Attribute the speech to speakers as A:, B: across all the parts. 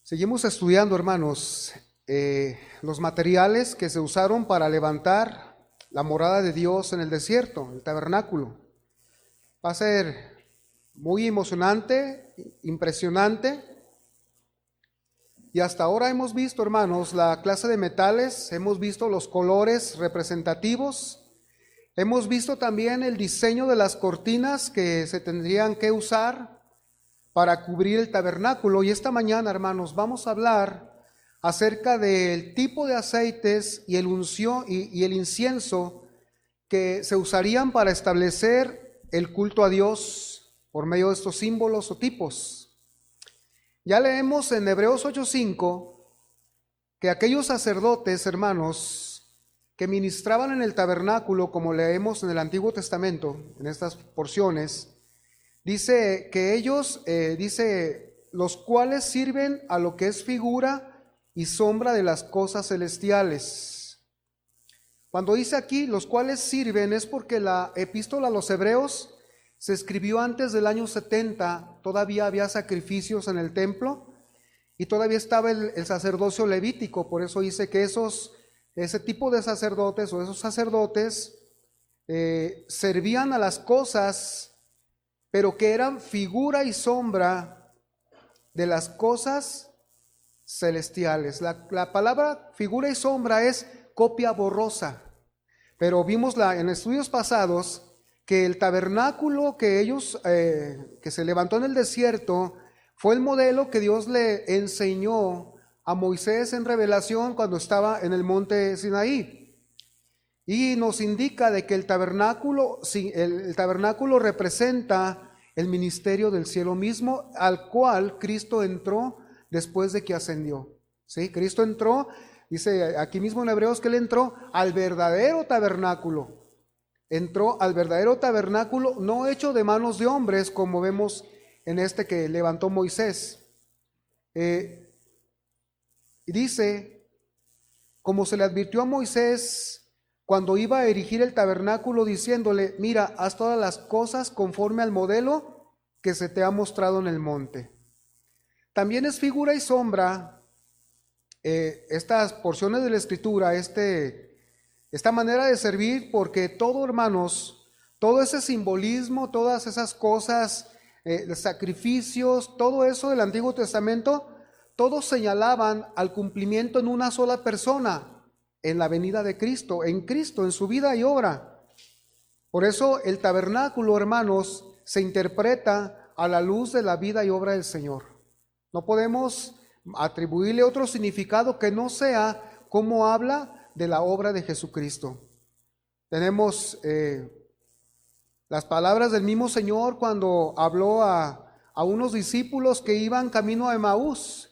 A: Seguimos estudiando, hermanos, los materiales que se usaron para levantar la morada de Dios en el desierto, el tabernáculo. Va a ser muy emocionante, impresionante. Y hasta ahora hemos visto, hermanos, la clase de metales, hemos visto los colores representativos, hemos visto también el diseño de las cortinas que se tendrían que usar para cubrir el tabernáculo. Y esta mañana, hermanos, vamos a hablar acerca del tipo de aceites y el incienso que se usarían para establecer el culto a Dios por medio de estos símbolos o tipos. Ya leemos en Hebreos 8:5 que aquellos sacerdotes, hermanos, que ministraban en el tabernáculo, como leemos en el Antiguo Testamento, en estas porciones, dice que ellos, los cuales sirven a lo que es figura y sombra de las cosas celestiales. Cuando dice aquí, los cuales sirven, es porque la epístola a los Hebreos se escribió antes del año 70, todavía había sacrificios en el templo y todavía estaba el sacerdocio levítico. Por eso dice que ese tipo de sacerdotes o esos sacerdotes servían a las cosas, pero que eran figura y sombra de las cosas celestiales. La palabra figura y sombra es copia borrosa, pero vimos en estudios pasados que el tabernáculo que que se levantó en el desierto fue el modelo que Dios le enseñó a Moisés en revelación cuando estaba en el monte Sinaí. Y nos indica de que el tabernáculo representa el ministerio del cielo mismo, al cual Cristo entró después de que ascendió. ¿Sí? Cristo entró, dice aquí mismo en Hebreos que Él entró al verdadero tabernáculo. Entró al verdadero tabernáculo, no hecho de manos de hombres, como vemos en este que levantó Moisés. Y dice, como se le advirtió a Moisés cuando iba a erigir el tabernáculo, diciéndole, mira, haz todas las cosas conforme al modelo que se te ha mostrado en el monte. También es figura y sombra estas porciones de la Escritura, esta manera de servir, porque todo, hermanos, todo ese simbolismo, todas esas cosas, sacrificios, todo eso del Antiguo Testamento, todos señalaban al cumplimiento en una sola persona, en la venida de Cristo, en su vida y obra. Por eso el tabernáculo, hermanos, se interpreta a la luz de la vida y obra del Señor. No podemos atribuirle otro significado que no sea como habla de la obra de Jesucristo. Tenemos las palabras del mismo Señor cuando habló a unos discípulos que iban camino a Emaús.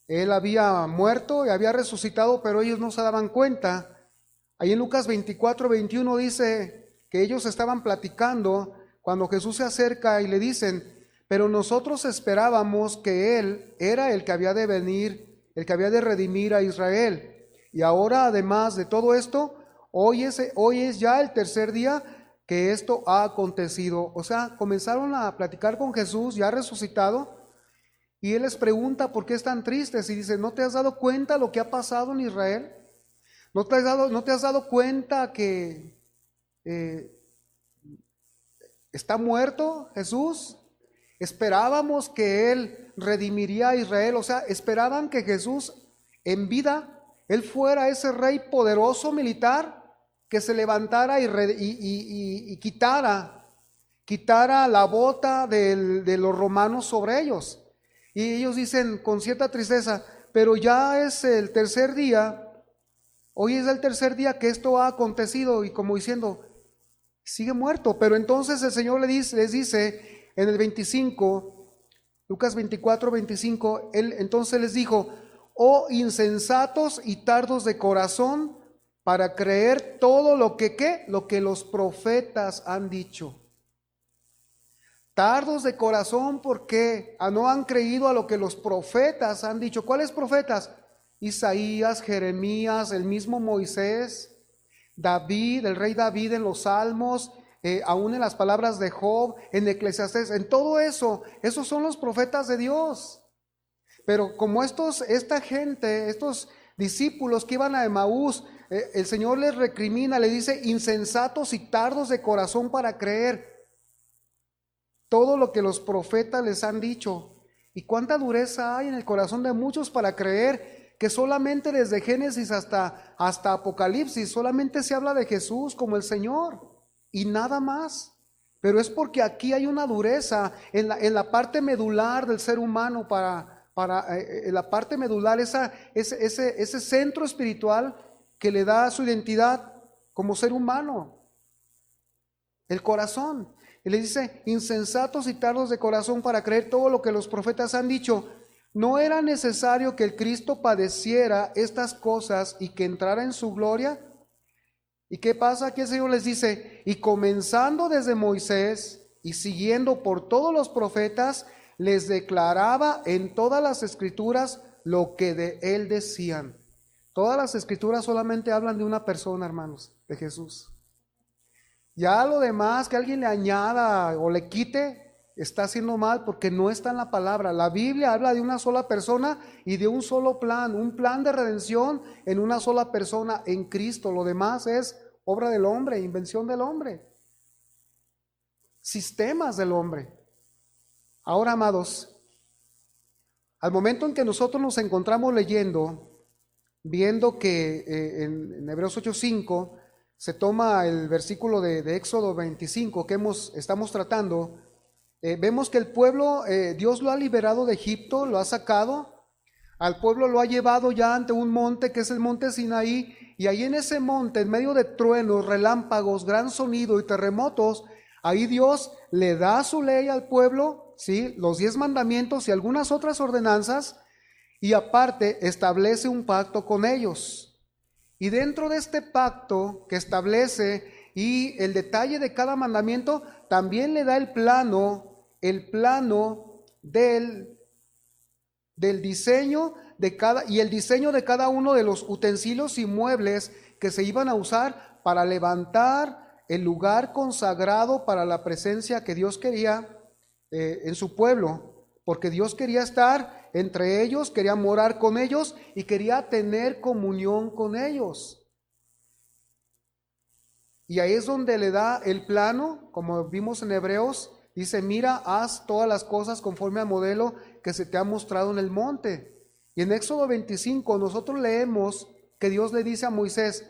A: Él había muerto y había resucitado, pero ellos no se daban cuenta. Ahí en Lucas 24:21 dice que ellos estaban platicando cuando Jesús se acerca y le dicen, pero nosotros esperábamos que Él era el que había de venir, el que había de redimir a Israel. Y ahora, además de todo esto, hoy es ya el tercer día que esto ha acontecido. O sea, comenzaron a platicar con Jesús ya resucitado. Y Él les pregunta por qué están tristes y dice, ¿no te has dado cuenta lo que ha pasado en Israel? ¿No te has dado cuenta que está muerto Jesús? Esperábamos que Él redimiría a Israel, o sea, esperaban que Jesús en vida, Él fuera ese rey poderoso militar que se levantara y quitara la bota de los romanos sobre ellos. Y ellos dicen con cierta tristeza, pero ya es el tercer día, hoy es el tercer día que esto ha acontecido, y como diciendo, sigue muerto. Pero entonces el Señor les dice en el 25, Lucas 24:25, Él entonces les dijo, oh insensatos y tardos de corazón para creer todo lo que los profetas han dicho. Tardos de corazón porque no han creído a lo que los profetas han dicho. ¿Cuáles profetas? Isaías, Jeremías, el mismo Moisés, David, el rey David en los Salmos, aún en las palabras de Job, en Eclesiastés, en todo eso, esos son los profetas de Dios. Pero como esta gente, estos discípulos que iban a Emaús, el Señor les recrimina, le dice, insensatos y tardos de corazón para creer todo lo que los profetas les han dicho. Y cuánta dureza hay en el corazón de muchos para creer que solamente desde Génesis hasta Apocalipsis solamente se habla de Jesús como el Señor y nada más. Pero es porque aquí hay una dureza en la parte medular del ser humano en la parte medular, ese centro espiritual que le da su identidad como ser humano, el corazón. Y le dice, insensatos y tardos de corazón para creer todo lo que los profetas han dicho. ¿No era necesario que el Cristo padeciera estas cosas y que entrara en su gloria? ¿Y qué pasa? Aquí el Señor les dice, y comenzando desde Moisés y siguiendo por todos los profetas, les declaraba en todas las escrituras lo que de él decían. Todas las escrituras solamente hablan de una persona, hermanos, de Jesús. Ya lo demás que alguien le añada o le quite, está haciendo mal porque no está en la palabra. La Biblia habla de una sola persona y de un solo plan, un plan de redención en una sola persona, en Cristo. Lo demás es obra del hombre, invención del hombre, sistemas del hombre. Ahora, amados, al momento en que nosotros nos encontramos leyendo, viendo que en Hebreos 8:5 se toma el versículo de Éxodo 25 que estamos tratando, vemos que el pueblo, Dios lo ha liberado de Egipto, lo ha sacado, al pueblo lo ha llevado ya ante un monte que es el monte Sinaí, y ahí en ese monte, en medio de truenos, relámpagos, gran sonido y terremotos, ahí Dios le da su ley al pueblo, ¿sí? Los 10 mandamientos y algunas otras ordenanzas, y aparte establece un pacto con ellos. Y dentro de este pacto que establece y el detalle de cada mandamiento, también le da el plano del diseño y el diseño de cada uno de los utensilios y muebles que se iban a usar para levantar el lugar consagrado para la presencia que Dios quería en su pueblo, porque Dios quería estar entre ellos, quería morar con ellos y quería tener comunión con ellos. Y ahí es donde le da el plano, como vimos en Hebreos, dice, mira, haz todas las cosas conforme al modelo que se te ha mostrado en el monte. Y en Éxodo 25 nosotros leemos que Dios le dice a Moisés,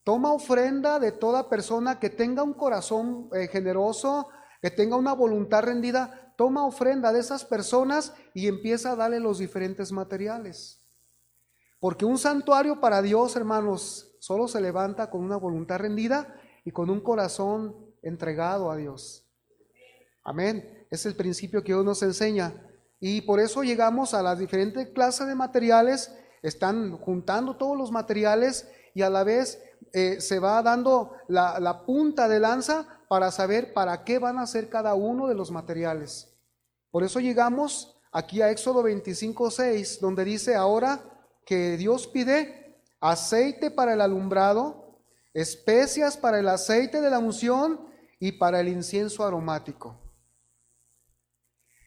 A: toma ofrenda de toda persona que tenga un corazón generoso, que tenga una voluntad rendida, toma ofrenda de esas personas y empieza a darle los diferentes materiales. Porque un santuario para Dios, hermanos, solo se levanta con una voluntad rendida y con un corazón entregado a Dios. Amén. Es el principio que Dios nos enseña. Y por eso llegamos a las diferentes clases de materiales, están juntando todos los materiales y a la vez se va dando la punta de lanza para saber para qué van a ser cada uno de los materiales. Por eso llegamos aquí a Éxodo 25:6, donde dice ahora que Dios pide aceite para el alumbrado, especias para el aceite de la unción y para el incienso aromático.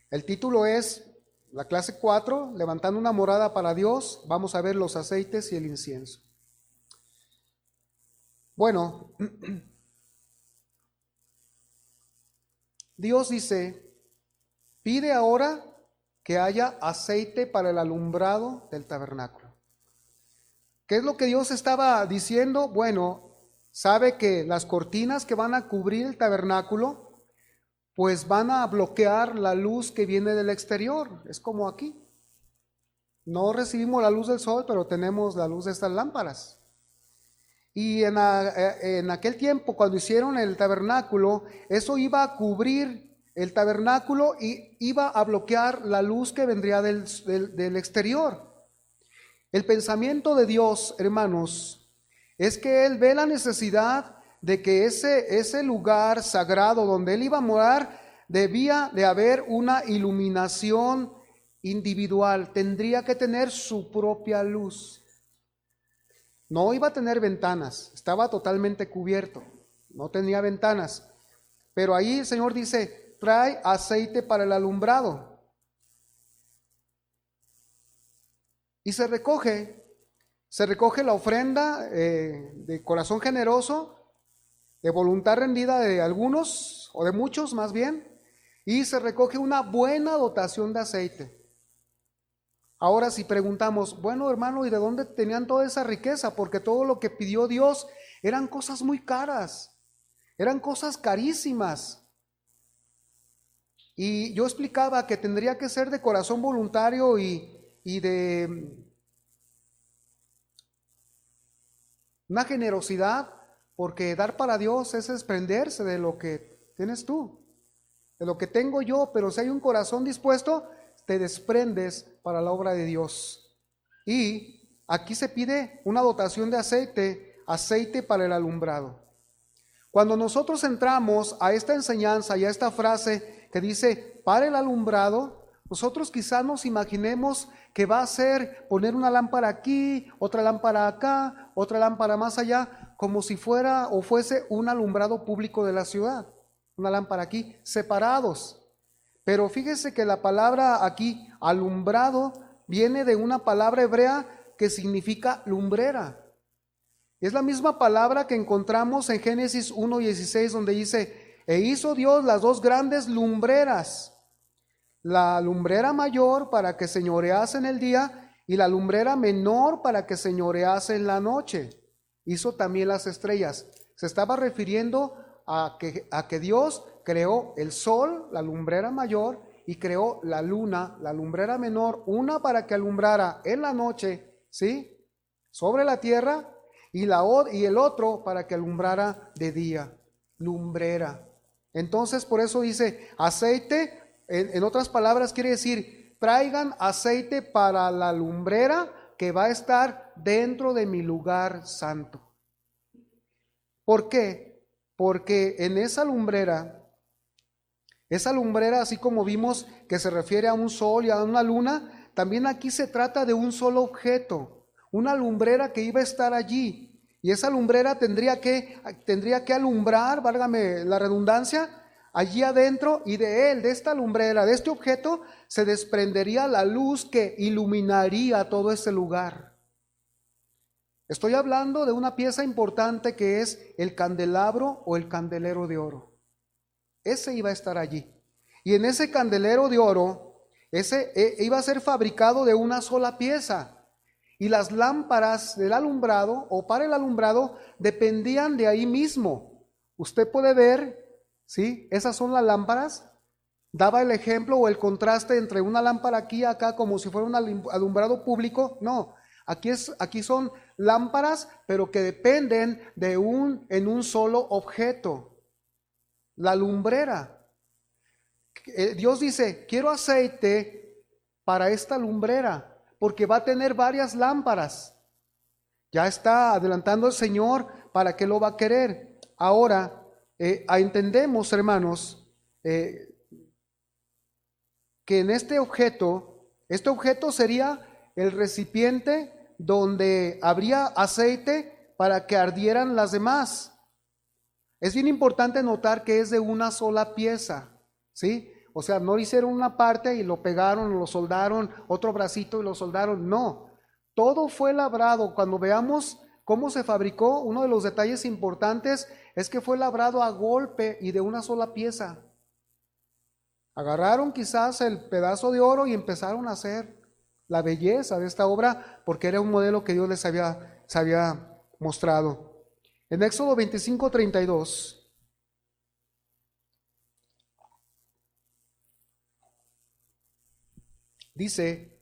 A: El título es la clase 4, levantando una morada para Dios. Vamos a ver los aceites y el incienso. Bueno, Dios dice, pide ahora que haya aceite para el alumbrado del tabernáculo. ¿Qué es lo que Dios estaba diciendo? Bueno, sabe que las cortinas que van a cubrir el tabernáculo pues van a bloquear la luz que viene del exterior. Es como aquí. No recibimos la luz del sol, pero tenemos la luz de estas lámparas. Y en aquel tiempo, cuando hicieron el tabernáculo, eso iba a cubrir el tabernáculo y iba a bloquear la luz que vendría del exterior. El pensamiento de Dios, hermanos, es que Él ve la necesidad de que ese lugar sagrado donde Él iba a morar, debía de haber una iluminación individual, tendría que tener su propia luz. No iba a tener ventanas, estaba totalmente cubierto, no tenía ventanas. Pero ahí el Señor dice, trae aceite para el alumbrado. y se recoge la ofrenda de corazón generoso, de voluntad rendida de algunos, o de muchos más bien, y se recoge una buena dotación de aceite. Ahora si preguntamos, bueno hermano, ¿y de dónde tenían toda esa riqueza? Porque todo lo que pidió Dios eran cosas muy caras, eran cosas carísimas. Y yo explicaba que tendría que ser de corazón voluntario y de una generosidad, porque dar para Dios es desprenderse de lo que tienes tú, de lo que tengo yo, pero si hay un corazón dispuesto, te desprendes para la obra de Dios. Y aquí se pide una dotación de aceite para el alumbrado. Cuando nosotros entramos a esta enseñanza y a esta frase que dice para el alumbrado, nosotros quizás nos imaginemos que va a ser poner una lámpara aquí, otra lámpara acá, otra lámpara más allá, como si fuera o fuese un alumbrado público de la ciudad, una lámpara aquí, separados. Pero fíjese que la palabra aquí, alumbrado, viene de una palabra hebrea que significa lumbrera. Es la misma palabra que encontramos en Génesis 1:16, donde dice, e hizo Dios las dos grandes lumbreras, la lumbrera mayor para que señorease en el día y la lumbrera menor para que señorease en la noche. Hizo también las estrellas. Se estaba refiriendo a que Dios creó el sol, la lumbrera mayor, y creó la luna, la lumbrera menor, una para que alumbrara en la noche, ¿sí?, sobre la tierra, y el otro para que alumbrara de día, lumbrera. Entonces por eso dice aceite, en otras palabras quiere decir, traigan aceite para la lumbrera que va a estar dentro de mi lugar santo. ¿Por qué? Porque en esa lumbrera, así como vimos que se refiere a un sol y a una luna, también aquí se trata de un solo objeto, una lumbrera que iba a estar allí. Y esa lumbrera tendría que alumbrar, válgame la redundancia, allí adentro, y de esta lumbrera, de este objeto, se desprendería la luz que iluminaría todo ese lugar. Estoy hablando de una pieza importante que es el candelabro o el candelero de oro. Ese iba a estar allí. Y en ese candelero de oro, ese iba a ser fabricado de una sola pieza. Y las lámparas del alumbrado o para el alumbrado dependían de ahí mismo. Usted puede ver, ¿sí?, esas son las lámparas. Daba el ejemplo o el contraste entre una lámpara aquí y acá como si fuera un alumbrado público. No, aquí son lámparas, pero que dependen en un solo objeto. La lumbrera. Dios dice, quiero aceite para esta lumbrera, porque va a tener varias lámparas. Ya está adelantando el Señor para qué lo va a querer. Ahora, entendemos, hermanos, que en este objeto sería el recipiente donde habría aceite para que ardieran las demás. Es bien importante notar que es de una sola pieza, ¿sí? O sea, no hicieron una parte y lo pegaron, lo soldaron, otro bracito y lo soldaron, no. Todo fue labrado. Cuando veamos cómo se fabricó, uno de los detalles importantes es que fue labrado a golpe y de una sola pieza. Agarraron quizás el pedazo de oro y empezaron a hacer la belleza de esta obra porque era un modelo que Dios les había mostrado. En Éxodo 25:32 dice,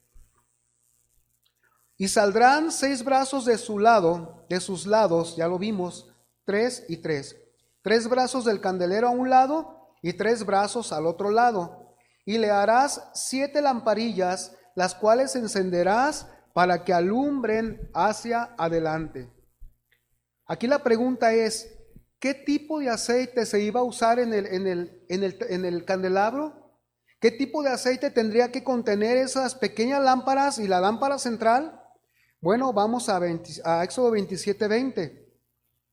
A: y saldrán 6 brazos de sus lados, ya lo vimos, 3 y 3. 3 brazos del candelero a un lado y 3 brazos al otro lado. Y le harás 7 lamparillas, las cuales encenderás para que alumbren hacia adelante. Aquí la pregunta es, ¿qué tipo de aceite se iba a usar en el candelabro? ¿Qué tipo de aceite tendría que contener esas pequeñas lámparas y la lámpara central? Bueno, vamos a Éxodo 27:20.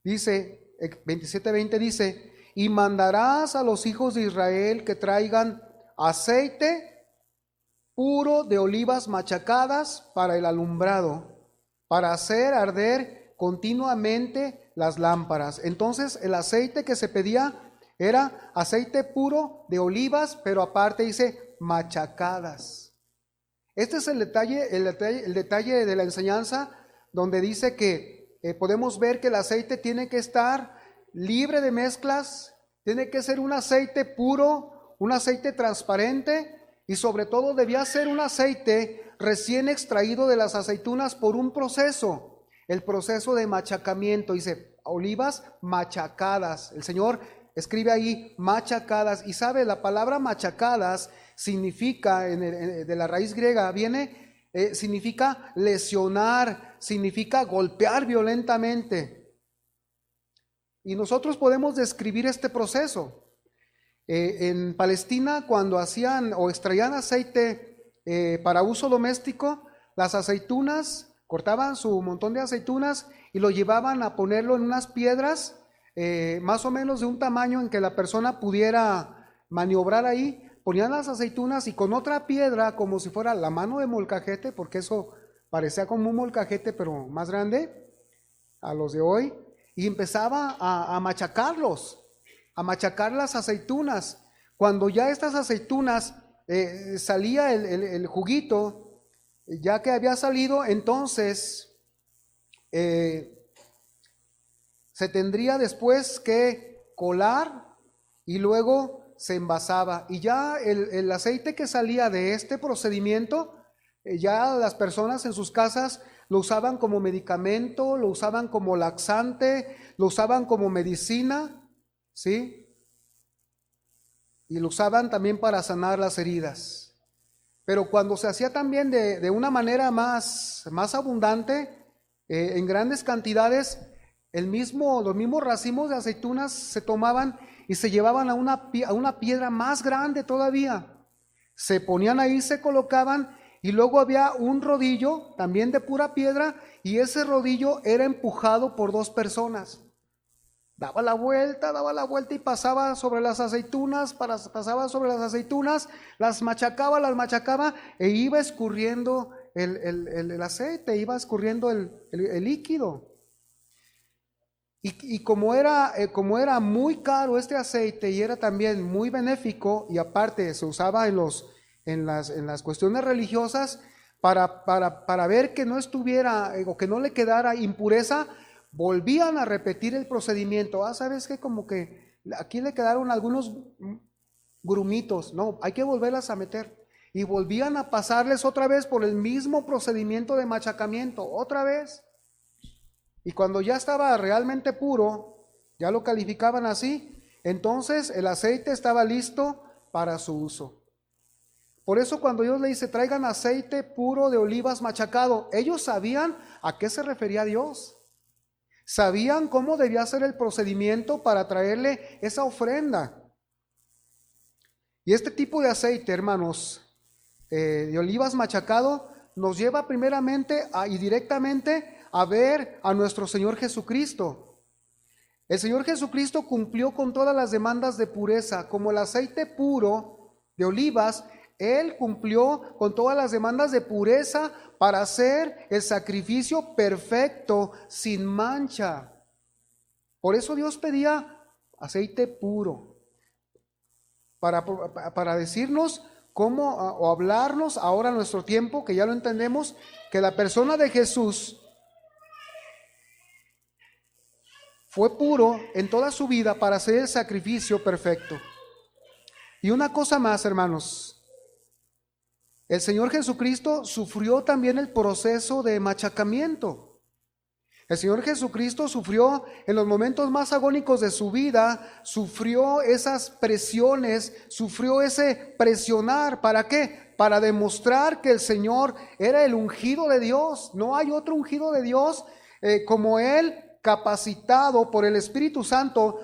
A: Dice, 27:20 dice, y mandarás a los hijos de Israel que traigan aceite puro de olivas machacadas para el alumbrado, para hacer arder continuamente las lámparas. Entonces el aceite que se pedía era aceite puro de olivas, pero aparte dice machacadas. Este es el detalle de la enseñanza, donde dice que podemos ver que el aceite tiene que estar libre de mezclas, tiene que ser un aceite puro, un aceite transparente, y sobre todo debía ser un aceite recién extraído de las aceitunas por un proceso, el proceso de machacamiento. Dice, olivas machacadas. El Señor escribe ahí machacadas, y sabe, la palabra machacadas significa, de la raíz griega, significa lesionar, significa golpear violentamente. Y nosotros podemos describir este proceso. En Palestina, cuando hacían o extraían aceite para uso doméstico, las aceitunas, cortaban su montón de aceitunas y lo llevaban a ponerlo en unas piedras, más o menos de un tamaño en que la persona pudiera maniobrar ahí. Ponían las aceitunas y con otra piedra, como si fuera la mano de molcajete, porque eso parecía como un molcajete, pero más grande a los de hoy, y empezaba a machacarlos, a machacar las aceitunas. Cuando ya estas aceitunas salía el juguito, ya que había salido, entonces se tendría después que colar y luego se envasaba. Y ya el aceite que salía de este procedimiento, ya las personas en sus casas lo usaban como medicamento, lo usaban como laxante, lo usaban como medicina, ¿sí? Y lo usaban también para sanar las heridas. Pero cuando se hacía también de una manera más abundante, en grandes cantidades, los mismos racimos de aceitunas se tomaban y se llevaban a una piedra más grande todavía. Se ponían ahí, se colocaban, y luego había un rodillo también de pura piedra, y ese rodillo era empujado por dos personas. Daba la vuelta y pasaba sobre las aceitunas, las machacaba, e iba escurriendo el aceite, iba escurriendo el líquido. Y como era muy caro este aceite y era también muy benéfico, y aparte se usaba en las cuestiones religiosas para ver que no estuviera o que no le quedara impureza, volvían a repetir el procedimiento. ¿Sabes qué? Como que aquí le quedaron algunos grumitos, no, hay que volverlas a meter. Y volvían a pasarles otra vez por el mismo procedimiento de machacamiento, otra vez. Y cuando ya estaba realmente puro, ya lo calificaban así, entonces el aceite estaba listo para su uso. Por eso cuando Dios le dice, traigan aceite puro de olivas machacado, ellos sabían a qué se refería Dios. Sabían cómo debía ser el procedimiento para traerle esa ofrenda. Y este tipo de aceite, hermanos, de olivas machacado, nos lleva primeramente y directamente a ver a nuestro Señor Jesucristo. El Señor Jesucristo cumplió con todas las demandas de pureza. Como el aceite puro de olivas, Él cumplió con todas las demandas de pureza para hacer el sacrificio perfecto, sin mancha. Por eso Dios pedía aceite puro, para decirnos cómo, o hablarnos ahora en nuestro tiempo, que ya lo entendemos, que la persona de Jesús fue puro en toda su vida para hacer el sacrificio perfecto. Y una cosa más, hermanos, el Señor Jesucristo sufrió también el proceso de machacamiento. El Señor Jesucristo sufrió en los momentos más agónicos de su vida, sufrió esas presiones, sufrió ese presionar. ¿Para qué? Para demostrar que el Señor era el ungido de Dios. No hay otro ungido de Dios como Él, capacitado por el Espíritu Santo,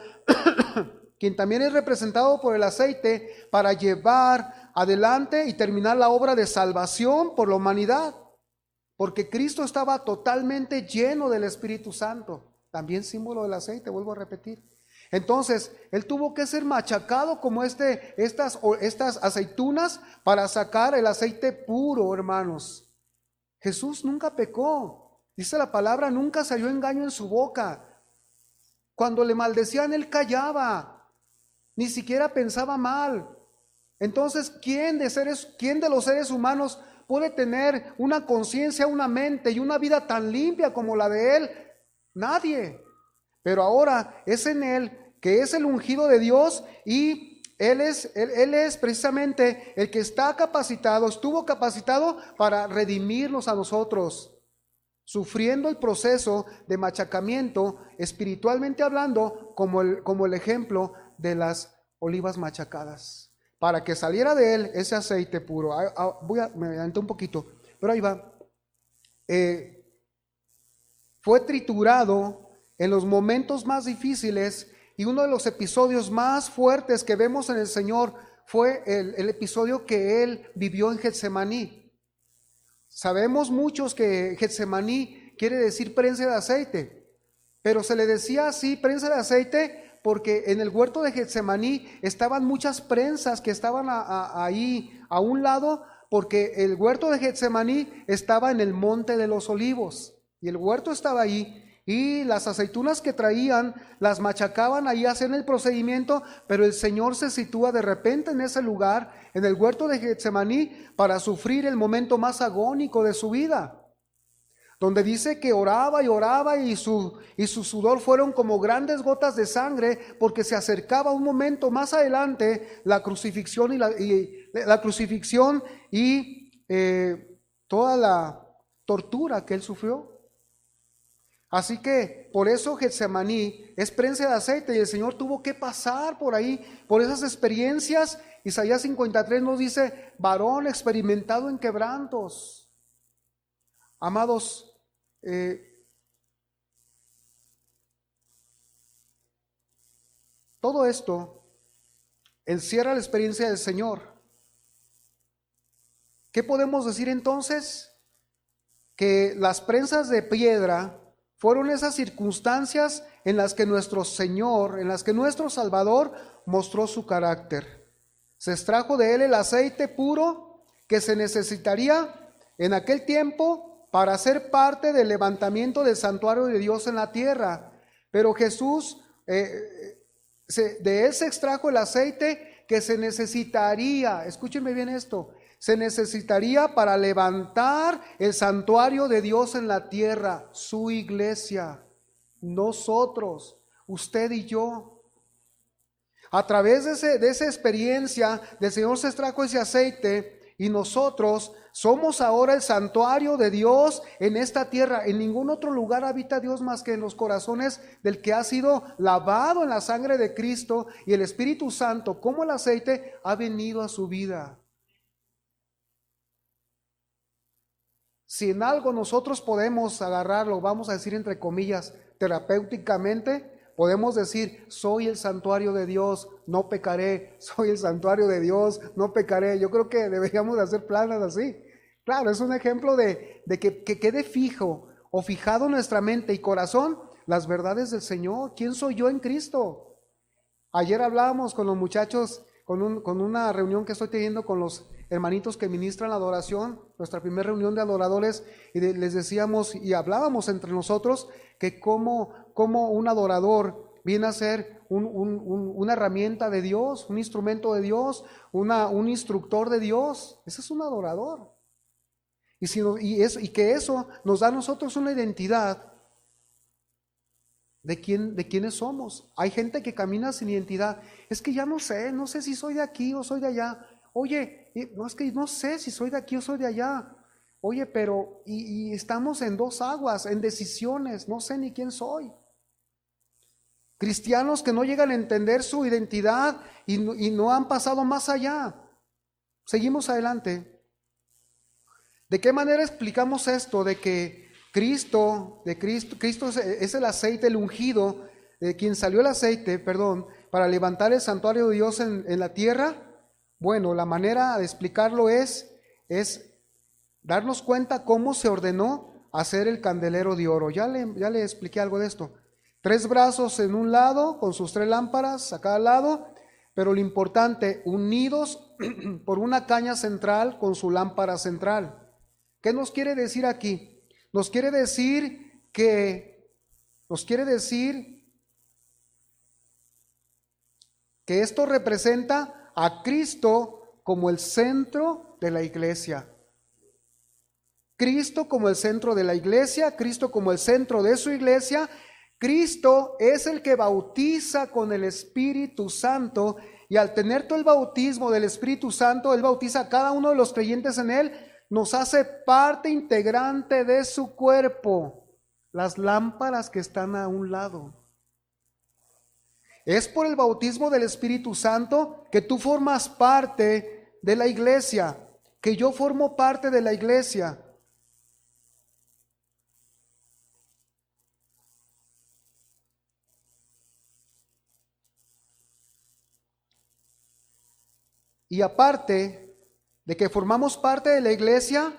A: quien también es representado por el aceite, para llevar adelante y terminar la obra de salvación por la humanidad. Porque Cristo estaba totalmente lleno del Espíritu Santo, también símbolo del aceite, vuelvo a repetir. Entonces, él tuvo que ser machacado como estas aceitunas para sacar el aceite puro, hermanos. Jesús nunca pecó. Dice la palabra, nunca salió engaño en su boca. Cuando le maldecían, él callaba. Ni siquiera pensaba mal. Entonces, ¿quién de los seres humanos puede tener una conciencia, una mente y una vida tan limpia como la de él? Nadie. Pero ahora es en él, que es el ungido de Dios, y él es precisamente el que estuvo capacitado para redimirnos a nosotros, sufriendo el proceso de machacamiento, espiritualmente hablando, como el ejemplo de las olivas machacadas, para que saliera de él ese aceite puro. Me adelanté un poquito, pero ahí va. Fue triturado en los momentos más difíciles, y uno de los episodios más fuertes que vemos en el Señor fue el episodio que él vivió en Getsemaní. Sabemos muchos que Getsemaní quiere decir prensa de aceite, pero se le decía así, prensa de aceite, porque en el huerto de Getsemaní estaban muchas prensas que estaban ahí a un lado, porque el huerto de Getsemaní estaba en el monte de los olivos, y el huerto estaba ahí, y las aceitunas que traían las machacaban, ahí hacían el procedimiento, pero el Señor se sitúa de repente en ese lugar, en el huerto de Getsemaní, para sufrir el momento más agónico de su vida, donde dice que oraba y oraba, y su sudor fueron como grandes gotas de sangre, porque se acercaba un momento más adelante, la crucifixión y toda la tortura que él sufrió. Así que por eso Getsemaní es prensa de aceite, y el Señor tuvo que pasar por ahí, por esas experiencias. Isaías 53 nos dice, varón experimentado en quebrantos. Amados, todo esto encierra la experiencia del Señor. ¿Qué podemos decir entonces? Que las prensas de piedra fueron esas circunstancias en las que nuestro Señor, en las que nuestro Salvador mostró su carácter. Se extrajo de él el aceite puro que se necesitaría en aquel tiempo para ser parte del levantamiento del santuario de Dios en la tierra. Pero Jesús, de él se extrajo el aceite que se necesitaría, escúchenme bien esto, se necesitaría para levantar el santuario de Dios en la tierra, su iglesia, nosotros, usted y yo. A través de esa experiencia, el Señor se extrajo ese aceite, y nosotros somos ahora el santuario de Dios en esta tierra. En ningún otro lugar habita Dios más que en los corazones del que ha sido lavado en la sangre de Cristo, y el Espíritu Santo, como el aceite, ha venido a su vida. Si en algo nosotros podemos agarrarlo, vamos a decir entre comillas, terapéuticamente, podemos decir, soy el santuario de Dios, no pecaré, soy el santuario de Dios, no pecaré. Yo creo que deberíamos de hacer planes así. Claro, es un ejemplo de que quede fijo o fijado en nuestra mente y corazón las verdades del Señor. ¿Quién soy yo en Cristo? Ayer hablábamos con los muchachos, con una reunión que estoy teniendo con los hermanitos que ministran la adoración, nuestra primera reunión de adoradores, y les decíamos y hablábamos entre nosotros que como un adorador viene a ser una herramienta de Dios, un instrumento de Dios, un instructor de Dios. Ese es un adorador. Y que eso nos da a nosotros una identidad de quiénes somos. Hay gente que camina sin identidad. Es que ya no sé si soy de aquí o soy de allá. Oye, no, es que no sé si soy de aquí o soy de allá. Oye, pero y estamos en dos aguas, en decisiones, no sé ni quién soy. Cristianos que no llegan a entender su identidad y no han pasado más allá. Seguimos adelante. ¿De qué manera explicamos esto? De que Cristo es el aceite, el ungido, de quien salió el aceite, para levantar el santuario de Dios en la tierra. Bueno, la manera de explicarlo es darnos cuenta cómo se ordenó hacer el candelero de oro. Ya le expliqué algo de esto. 3 brazos en un lado, con sus 3 lámparas a cada lado, pero lo importante, unidos por una caña central con su lámpara central. ¿Qué nos quiere decir aquí? Nos quiere decir que esto representa a Cristo como el centro de la iglesia. Cristo como el centro de la iglesia, Cristo como el centro de su iglesia. Cristo es el que bautiza con el Espíritu Santo, y al tener todo el bautismo del Espíritu Santo, Él bautiza a cada uno de los creyentes en Él, nos hace parte integrante de su cuerpo, las lámparas que están a un lado. Es por el bautismo del Espíritu Santo que tú formas parte de la iglesia, que yo formo parte de la iglesia. Y aparte de que formamos parte de la iglesia,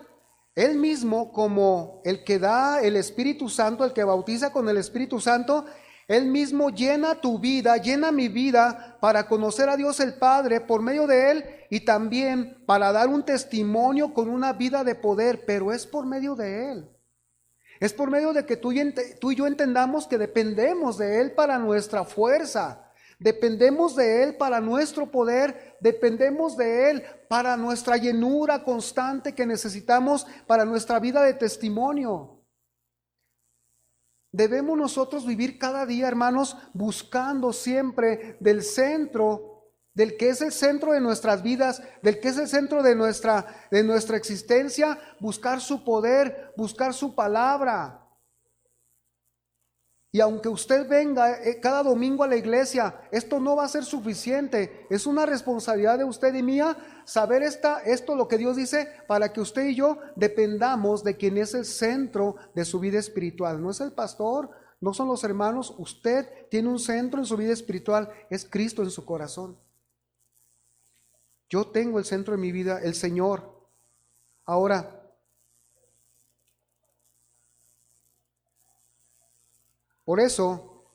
A: Él mismo, como el que da el Espíritu Santo, el que bautiza con el Espíritu Santo, Él mismo llena tu vida, llena mi vida para conocer a Dios el Padre por medio de Él, y también para dar un testimonio con una vida de poder, pero es por medio de Él. Es por medio de que tú y yo entendamos que dependemos de Él para nuestra fuerza. Dependemos de Él para nuestro poder, dependemos de Él para nuestra llenura constante que necesitamos para nuestra vida de testimonio. Debemos nosotros vivir cada día, hermanos, buscando siempre del centro, del que es el centro de nuestras vidas, del que es el centro de nuestra existencia, buscar su poder, buscar su palabra. Y aunque usted venga cada domingo a la iglesia, esto no va a ser suficiente. Es una responsabilidad de usted y mía saber esto lo que Dios dice, para que usted y yo dependamos de quien es el centro de su vida espiritual. No es el pastor, no son los hermanos. Usted tiene un centro en su vida espiritual, es Cristo en su corazón. Yo tengo el centro de mi vida, el Señor. Ahora, por eso,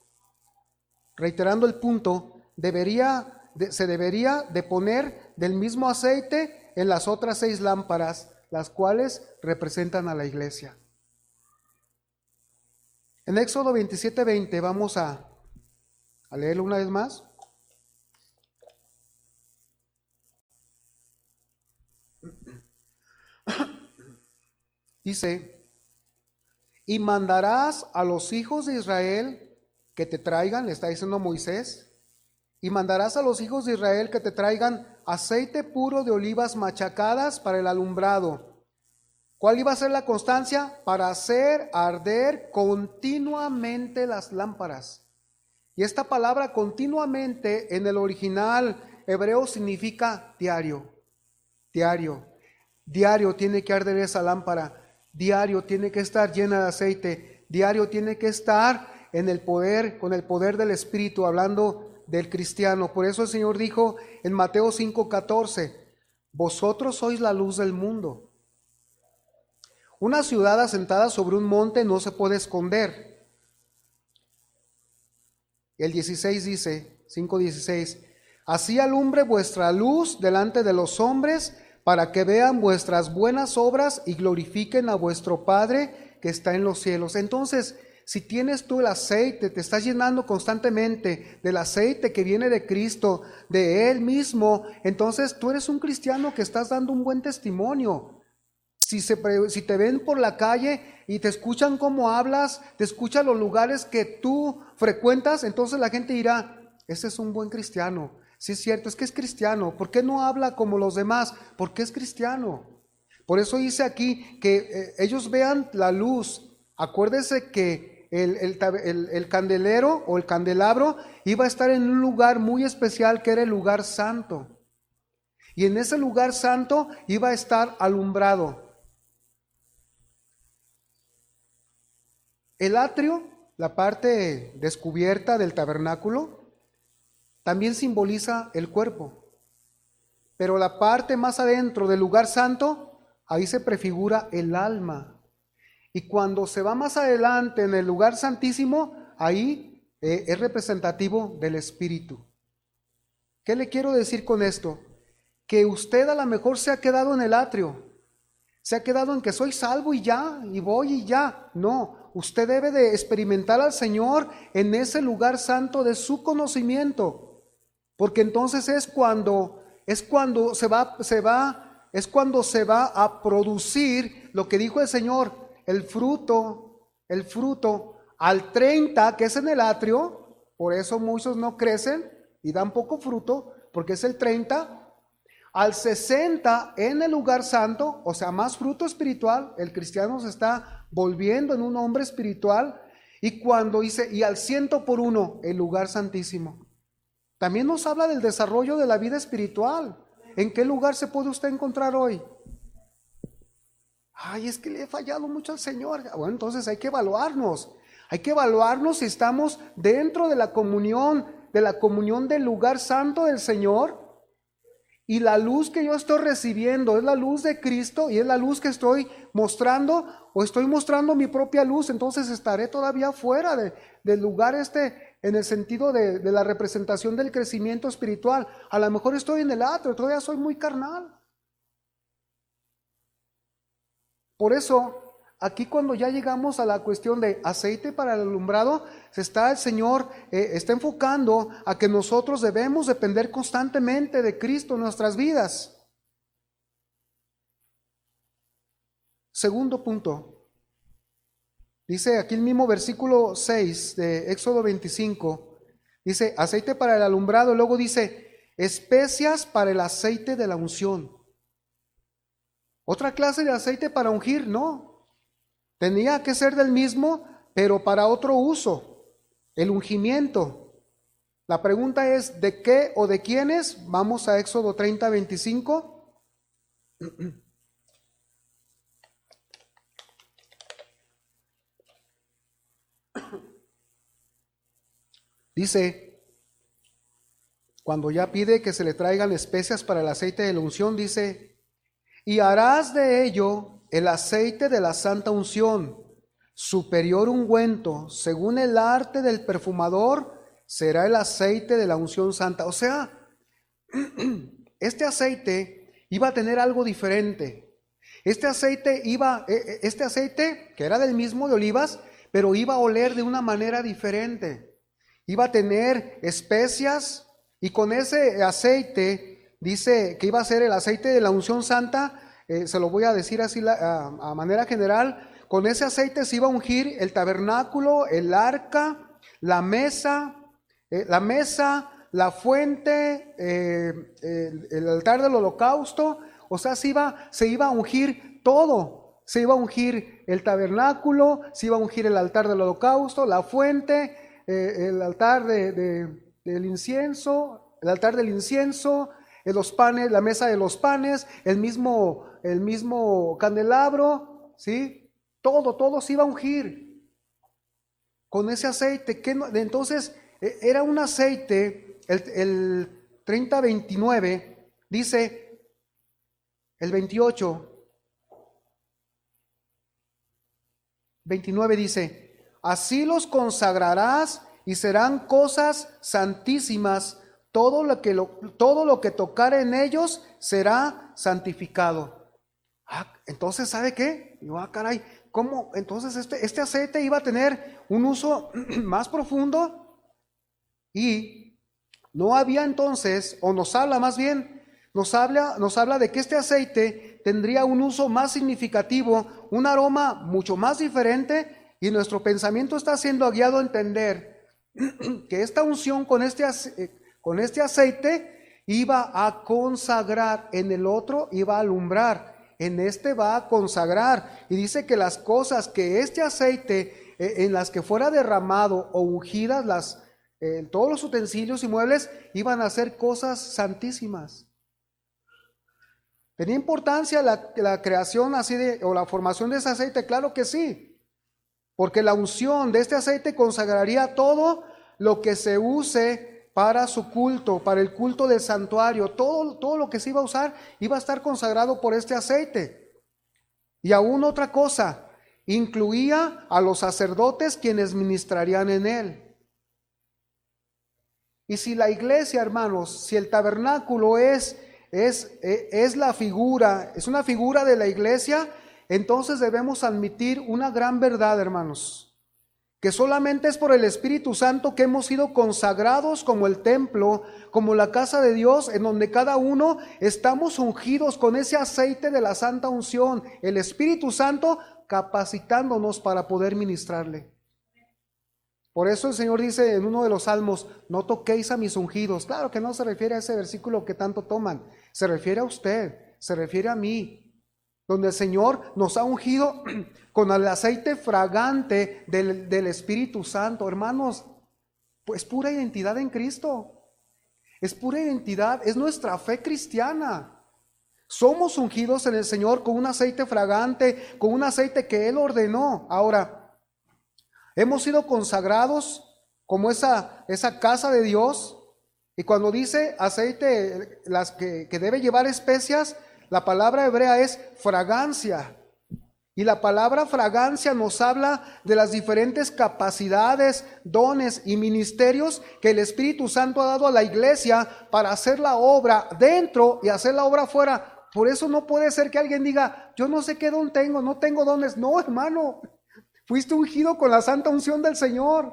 A: reiterando el punto, se debería de poner del mismo aceite en las otras 6 lámparas, las cuales representan a la iglesia. En Éxodo 27:20 vamos a leerlo una vez más. Dice: y mandarás a los hijos de Israel que te traigan, le está diciendo Moisés, y mandarás a los hijos de Israel que te traigan aceite puro de olivas machacadas para el alumbrado. ¿Cuál iba a ser la constancia? Para hacer arder continuamente las lámparas. Y esta palabra continuamente en el original hebreo significa diario. Diario. Diario tiene que arder esa lámpara. Diario tiene que estar llena de aceite. Diario tiene que estar en el poder, con el poder del Espíritu, hablando del cristiano. Por eso el Señor dijo en Mateo 5:14, vosotros sois la luz del mundo. Una ciudad asentada sobre un monte no se puede esconder. El 16 dice, 5:16, así alumbre vuestra luz delante de los hombres, para que vean vuestras buenas obras y glorifiquen a vuestro Padre que está en los cielos. Entonces, si tienes tú el aceite, te estás llenando constantemente del aceite que viene de Cristo, de Él mismo, entonces tú eres un cristiano que estás dando un buen testimonio. Si te ven por la calle y te escuchan cómo hablas, te escuchan los lugares que tú frecuentas, entonces la gente dirá, ese es un buen cristiano. Sí es cierto, es que es cristiano. ¿Por qué no habla como los demás? Porque es cristiano. Por eso dice aquí que ellos vean la luz. Acuérdese que el candelero o el candelabro iba a estar en un lugar muy especial que era el lugar santo. Y en ese lugar santo iba a estar alumbrado. El atrio, la parte descubierta del tabernáculo, también simboliza el cuerpo, pero la parte más adentro del lugar santo, ahí se prefigura el alma. Y cuando se va más adelante en el lugar santísimo, ahí es representativo del Espíritu. ¿Qué le quiero decir con esto? Que usted a lo mejor se ha quedado en el atrio, se ha quedado en que soy salvo y ya, y voy y ya. No, usted debe de experimentar al Señor en ese lugar santo de su conocimiento, porque entonces es cuando se va a producir lo que dijo el Señor, el fruto al 30, que es en el atrio. Por eso muchos no crecen y dan poco fruto, porque es el 30. Al 60 en el lugar santo, o sea, más fruto espiritual. El cristiano se está volviendo en un hombre espiritual. Y cuando dice, y al 100 por uno, el lugar santísimo. También nos habla del desarrollo de la vida espiritual. ¿En qué lugar se puede usted encontrar hoy? Ay, es que le he fallado mucho al Señor. Bueno, entonces hay que evaluarnos. Hay que evaluarnos si estamos dentro de la comunión del lugar santo del Señor. Y la luz que yo estoy recibiendo es la luz de Cristo y es la luz que estoy mostrando, o estoy mostrando mi propia luz. Entonces estaré todavía fuera del lugar en el sentido de la representación del crecimiento espiritual. A lo mejor estoy en el atrio, todavía soy muy carnal. Por eso, aquí cuando ya llegamos a la cuestión de aceite para el alumbrado, el Señor está enfocando a que nosotros debemos depender constantemente de Cristo en nuestras vidas. Segundo punto, dice aquí el mismo versículo 6 de Éxodo 25, dice aceite para el alumbrado, luego dice especias para el aceite de la unción. Otra clase de aceite para ungir, no. Tenía que ser del mismo, pero para otro uso, el ungimiento. La pregunta es, ¿de qué o de quiénes? Vamos a Éxodo 30, 25. Dice, cuando ya pide que se le traigan especias para el aceite de la unción, dice, y harás de ello el aceite de la santa unción, superior ungüento, según el arte del perfumador, será el aceite de la unción santa. O sea, este aceite iba a tener algo diferente. Este aceite, que era del mismo de olivas, pero iba a oler de una manera diferente. Iba a tener especias, y con ese aceite dice que iba a ser el aceite de la unción santa. Se lo voy a decir así a manera general. Con ese aceite se iba a ungir el tabernáculo, el arca, la mesa, la fuente, el altar del holocausto. O sea, se iba a ungir todo. Se iba a ungir el tabernáculo, se iba a ungir el altar del holocausto, la fuente, el altar del incienso, los panes, la mesa de los panes, el mismo candelabro, ¿sí? Todo se iba a ungir con ese aceite. Entonces, era un aceite, el 30-29, dice, el 28-29 dice, así los consagrarás y serán cosas santísimas. Todo lo que tocare en ellos será santificado. Entonces, ¿sabe qué? Caray, ¿cómo? Entonces este aceite iba a tener un uso más profundo, y no había entonces, o nos habla de que este aceite tendría un uso más significativo, un aroma mucho más diferente, y nuestro pensamiento está siendo guiado a entender que esta unción con este aceite iba a consagrar, en el otro iba a alumbrar, en este va a consagrar. Y dice que las cosas que este aceite, en las que fuera derramado o ungidas, todos los utensilios y muebles, iban a ser cosas santísimas. ¿Tenía importancia la creación o la formación de ese aceite? Claro que sí, porque la unción de este aceite consagraría todo lo que se use para su culto, para el culto del santuario. Todo lo que se iba a usar iba a estar consagrado por este aceite. Y aún otra cosa, incluía a los sacerdotes quienes ministrarían en él. Y si la iglesia, hermanos, si el tabernáculo es la figura, es una figura de la iglesia, entonces debemos admitir una gran verdad, hermanos, que solamente es por el Espíritu Santo que hemos sido consagrados como el templo, como la casa de Dios, en donde cada uno estamos ungidos con ese aceite de la santa unción, el Espíritu Santo capacitándonos para poder ministrarle. Por eso el Señor dice en uno de los salmos, no toquéis a mis ungidos. Claro que no se refiere a ese versículo que tanto toman, se refiere a usted, se refiere a mí, donde el Señor nos ha ungido con el aceite fragante del Espíritu Santo. Hermanos, pues pura identidad en Cristo, es pura identidad, es nuestra fe cristiana. Somos ungidos en el Señor con un aceite fragante, con un aceite que Él ordenó. Ahora, hemos sido consagrados como esa casa de Dios. Y cuando dice aceite, las que debe llevar especias, la palabra hebrea es fragancia. Y la palabra fragancia nos habla de las diferentes capacidades, dones y ministerios que el Espíritu Santo ha dado a la iglesia para hacer la obra dentro y hacer la obra fuera. Por eso no puede ser que alguien diga, yo no sé qué don tengo, no tengo dones. No, hermano. Fuiste ungido con la santa unción del Señor.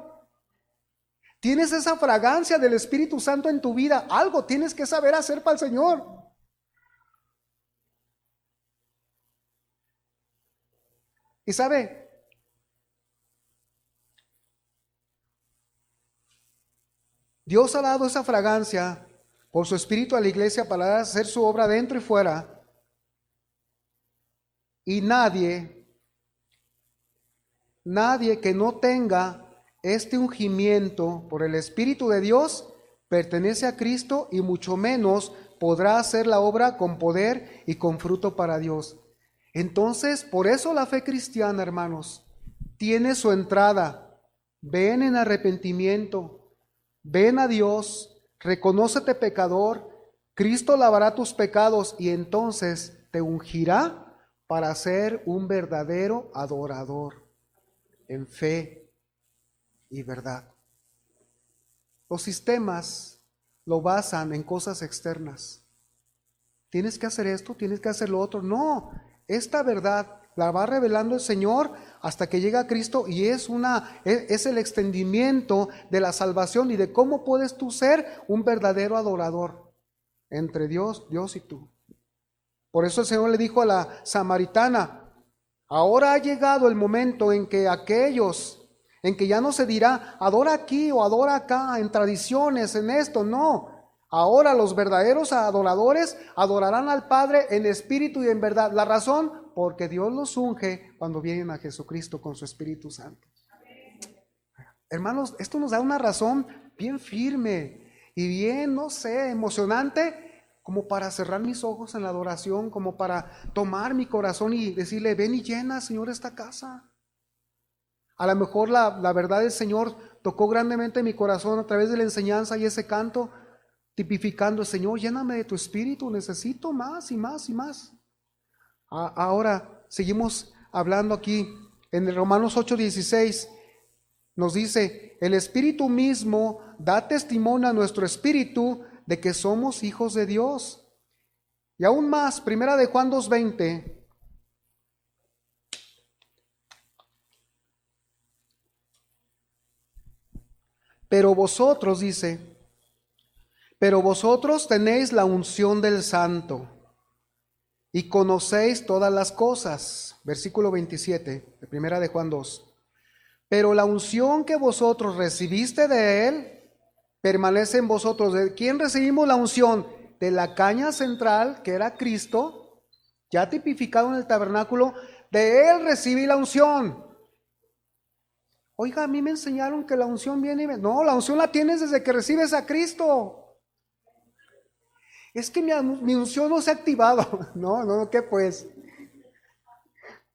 A: Tienes esa fragancia del Espíritu Santo en tu vida. Algo tienes que saber hacer para el Señor. Y sabe, Dios ha dado esa fragancia por su Espíritu a la iglesia para hacer su obra dentro y fuera. Y nadie que no tenga este ungimiento por el Espíritu de Dios pertenece a Cristo y mucho menos podrá hacer la obra con poder y con fruto para Dios. Entonces, por eso la fe cristiana, hermanos, tiene su entrada. Ven en arrepentimiento, ven a Dios, reconócete pecador, Cristo lavará tus pecados y entonces te ungirá para ser un verdadero adorador en fe y verdad. Los sistemas lo basan en cosas externas. Tienes que hacer esto, tienes que hacer lo otro. No, esta verdad la va revelando el Señor hasta que llega Cristo y es el extendimiento de la salvación y de cómo puedes tú ser un verdadero adorador entre Dios y tú. Por eso el Señor le dijo a la samaritana, ahora ha llegado el momento en que ya no se dirá, adora aquí o adora acá, en tradiciones, en esto, no. Ahora los verdaderos adoradores adorarán al Padre en espíritu y en verdad. La razón, porque Dios los unge cuando vienen a Jesucristo con su Espíritu Santo. Hermanos, esto nos da una razón bien firme y bien, no sé, emocionante, como para cerrar mis ojos en la adoración, como para tomar mi corazón y decirle, ven y llena, Señor, esta casa. A lo mejor la verdad del Señor tocó grandemente mi corazón a través de la enseñanza y ese canto, tipificando, Señor, lléname de tu espíritu, necesito más y más y más. Ahora seguimos hablando aquí en el Romanos 8:16, nos dice, el Espíritu mismo da testimonio a nuestro espíritu de que somos hijos de Dios. Y aún más, primera de Juan 2:20. Pero vosotros, dice, pero vosotros tenéis la unción del Santo y conocéis todas las cosas. Versículo 27, de primera de Juan 2. Pero la unción que vosotros recibiste de Él permanece en vosotros. ¿De quién recibimos la unción? De la caña central, que era Cristo, ya tipificado en el tabernáculo. De Él recibí la unción. Oiga, a mí me enseñaron que la unción viene y no, la unción la tienes desde que recibes a Cristo. Es que mi unción no se ha activado. No, ¿qué pues?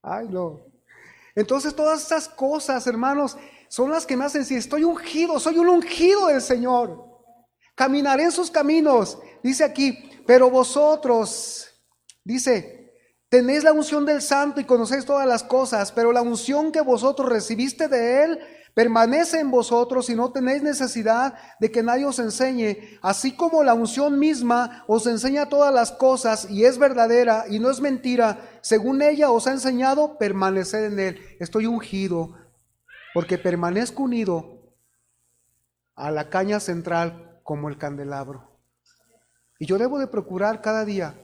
A: Ay, no. Entonces todas estas cosas, hermanos, son las que me hacen decir, estoy ungido, soy un ungido del Señor. Caminaré en sus caminos. Dice aquí, pero vosotros, dice, Tenéis la unción del Santo y conocéis todas las cosas, pero la unción que vosotros recibiste de Él permanece en vosotros y no tenéis necesidad de que nadie os enseñe. Así como la unción misma os enseña todas las cosas y es verdadera y no es mentira, según ella os ha enseñado, permaneced en Él. Estoy ungido porque permanezco unido a la caña central como el candelabro. Y yo debo de procurar cada día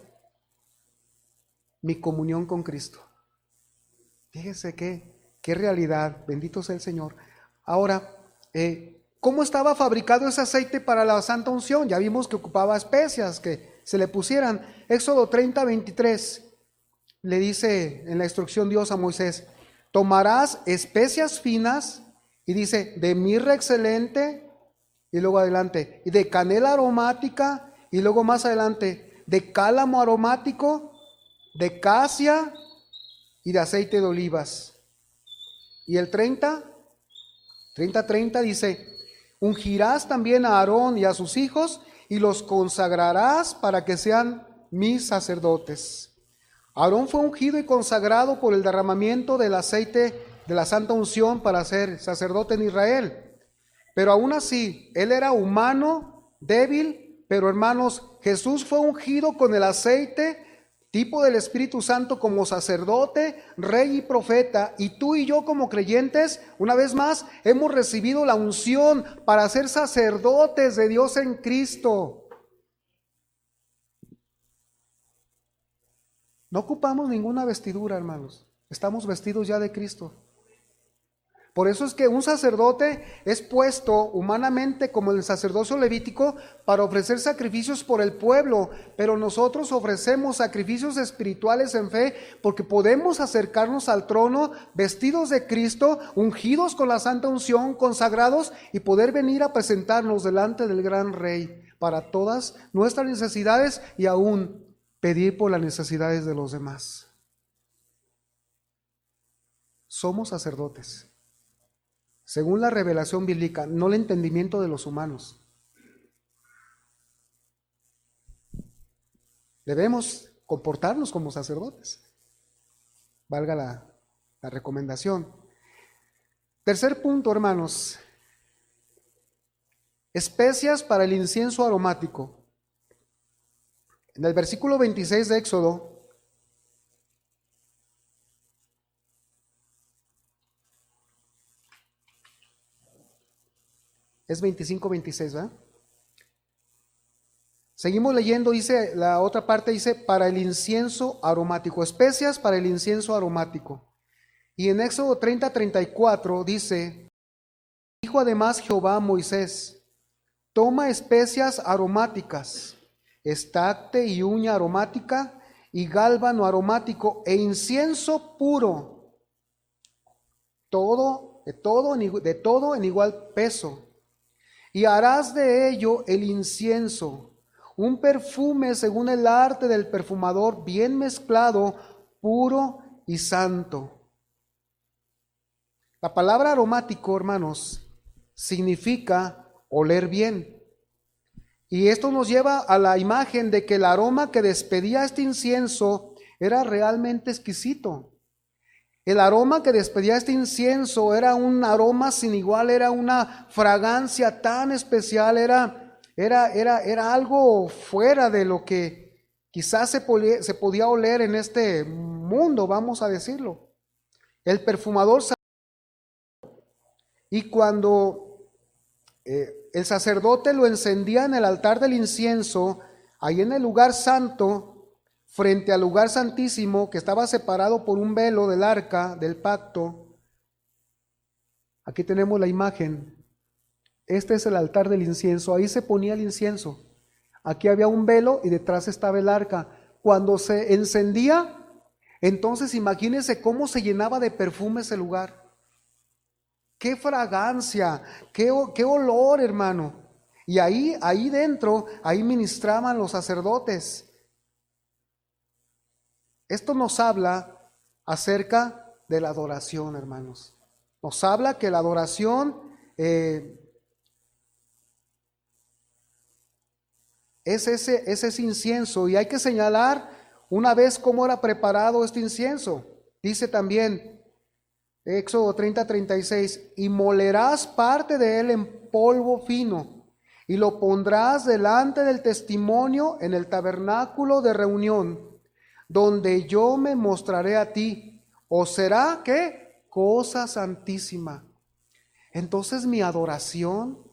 A: mi comunión con Cristo. Fíjese qué realidad, bendito sea el Señor. Ahora, ¿cómo estaba fabricado ese aceite para la santa unción? Ya vimos que ocupaba especias que se le pusieran. Éxodo 30:23 le dice en la instrucción Dios a Moisés: tomarás especias finas, y dice, de mirra excelente, y luego adelante, y de canela aromática, y luego más adelante, de cálamo aromático, de casia y de aceite de olivas. Y el 30 dice, ungirás también a Aarón y a sus hijos y los consagrarás para que sean mis sacerdotes. Aarón fue ungido y consagrado por el derramamiento del aceite de la santa unción para ser sacerdote en Israel. Pero aún así, él era humano, débil, pero hermanos, Jesús fue ungido con el aceite, tipo del Espíritu Santo, como sacerdote, rey y profeta, y tú y yo como creyentes, una vez más, hemos recibido la unción para ser sacerdotes de Dios en Cristo. No ocupamos ninguna vestidura, hermanos, estamos vestidos ya de Cristo. Por eso es que un sacerdote es puesto humanamente como el sacerdocio levítico para ofrecer sacrificios por el pueblo, pero nosotros ofrecemos sacrificios espirituales en fe porque podemos acercarnos al trono vestidos de Cristo, ungidos con la santa unción, consagrados, y poder venir a presentarnos delante del gran Rey para todas nuestras necesidades y aún pedir por las necesidades de los demás. Somos sacerdotes según la revelación bíblica, no el entendimiento de los humanos. Debemos comportarnos como sacerdotes, valga la recomendación. Tercer punto, hermanos, especias para el incienso aromático. En el versículo 26 de Éxodo, es 25-26, ¿verdad? Seguimos leyendo, dice, la otra parte dice, para el incienso aromático, especias para el incienso aromático. Y en Éxodo 30-34 dice, dijo además Jehová a Moisés, toma especias aromáticas, estacte y uña aromática, y gálbano aromático, e incienso puro, de todo en igual peso. Y harás de ello el incienso, un perfume según el arte del perfumador, bien mezclado, puro y santo. La palabra aromático, hermanos, significa oler bien. Y esto nos lleva a la imagen de que el aroma que despedía este incienso era realmente exquisito. El aroma que despedía este incienso era un aroma sin igual, era una fragancia tan especial, era algo fuera de lo que quizás se podía oler en este mundo, vamos a decirlo. El perfumador, y cuando el sacerdote lo encendía en el altar del incienso, ahí en el lugar santo, frente al lugar santísimo que estaba separado por un velo del arca del pacto. Aquí tenemos la imagen. Este es el altar del incienso. Ahí se ponía el incienso. Aquí había un velo y detrás estaba el arca. Cuando se encendía, entonces imagínense cómo se llenaba de perfume ese lugar. Qué fragancia, qué olor, hermano. Y ahí dentro, ahí ministraban los sacerdotes. Esto nos habla acerca de la adoración, hermanos. Nos habla que la adoración es ese incienso, y hay que señalar una vez cómo era preparado este incienso. Dice también, Éxodo 30:36, y molerás parte de él en polvo fino, y lo pondrás delante del testimonio en el tabernáculo de reunión, donde yo me mostraré a ti. ¿O será qué? Cosa santísima. Entonces mi adoración,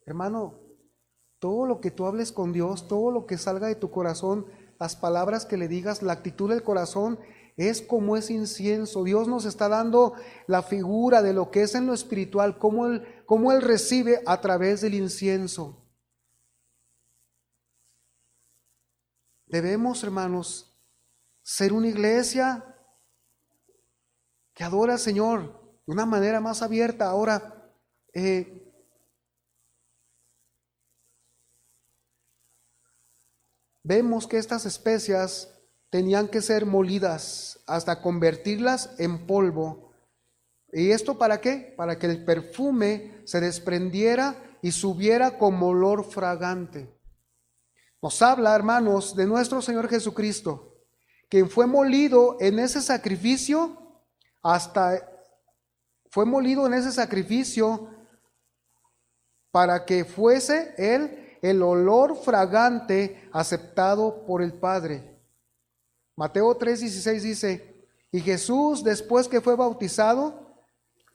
A: hermano, todo lo que tú hables con Dios, todo lo que salga de tu corazón, las palabras que le digas, la actitud del corazón, es como ese incienso. Dios nos está dando la figura de lo que es en lo espiritual, cómo Él recibe a través del incienso. Debemos, hermanos, ser una iglesia que adora al Señor de una manera más abierta. Ahora, vemos que estas especias tenían que ser molidas hasta convertirlas en polvo. ¿Y esto para qué? Para que el perfume se desprendiera y subiera como olor fragante. Nos habla, hermanos, de nuestro Señor Jesucristo, quien fue molido en ese sacrificio para que fuese Él el olor fragante aceptado por el Padre. Mateo 3:16 dice, y Jesús, después que fue bautizado,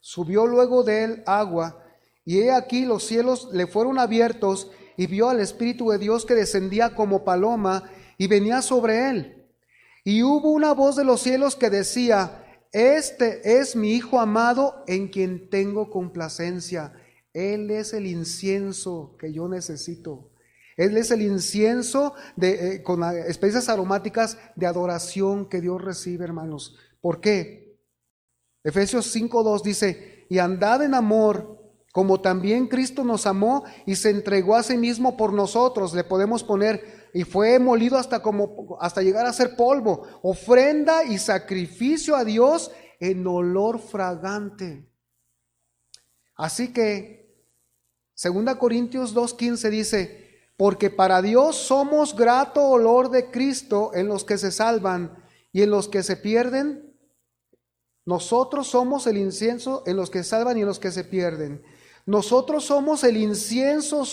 A: subió luego de él agua, y he aquí los cielos le fueron abiertos, y vio al Espíritu de Dios que descendía como paloma y venía sobre él. Y hubo una voz de los cielos que decía, este es mi Hijo amado en quien tengo complacencia. Él es el incienso que yo necesito. Él es el incienso con especias aromáticas de adoración que Dios recibe, hermanos. ¿Por qué? Efesios 5:2 dice, y andad en amor, como también Cristo nos amó y se entregó a sí mismo por nosotros. Le podemos poner, y fue molido hasta llegar a ser polvo, ofrenda y sacrificio a Dios en olor fragante. Así que 2 Corintios 2:15 dice, porque para Dios somos grato olor de Cristo en los que se salvan y en los que se pierden. Nosotros somos el incienso en los que se salvan y en los que se pierden. Nosotros somos el incienso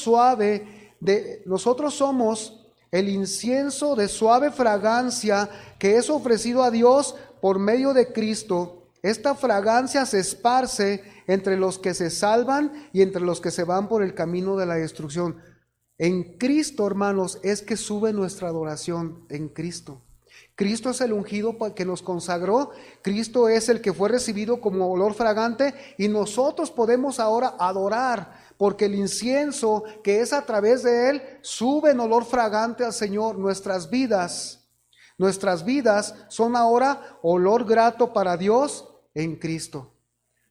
A: de suave fragancia que es ofrecido a Dios por medio de Cristo. Esta fragancia se esparce entre los que se salvan y entre los que se van por el camino de la destrucción. En Cristo, hermanos, es que sube nuestra adoración, en Cristo. Cristo es el ungido que nos consagró, Cristo es el que fue recibido como olor fragante y nosotros podemos ahora adorar, porque el incienso que es a través de Él sube en olor fragante al Señor. Nuestras vidas son ahora olor grato para Dios en Cristo.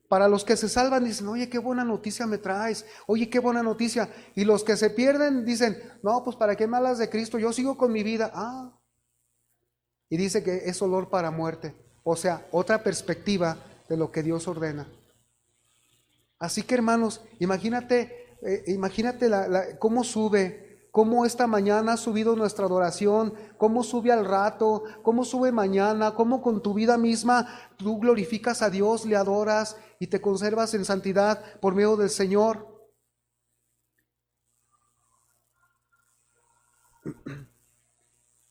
A: Para los que se salvan dicen, oye, qué buena noticia me traes, oye, qué buena noticia. Y los que se pierden dicen, no, pues ¿para qué me hablas de Cristo? Yo sigo con mi vida. Y dice que es olor para muerte. O sea, otra perspectiva de lo que Dios ordena. Así que, hermanos, imagínate cómo sube, cómo esta mañana ha subido nuestra adoración, cómo sube al rato, cómo sube mañana, cómo con tu vida misma tú glorificas a Dios, le adoras y te conservas en santidad por medio del Señor.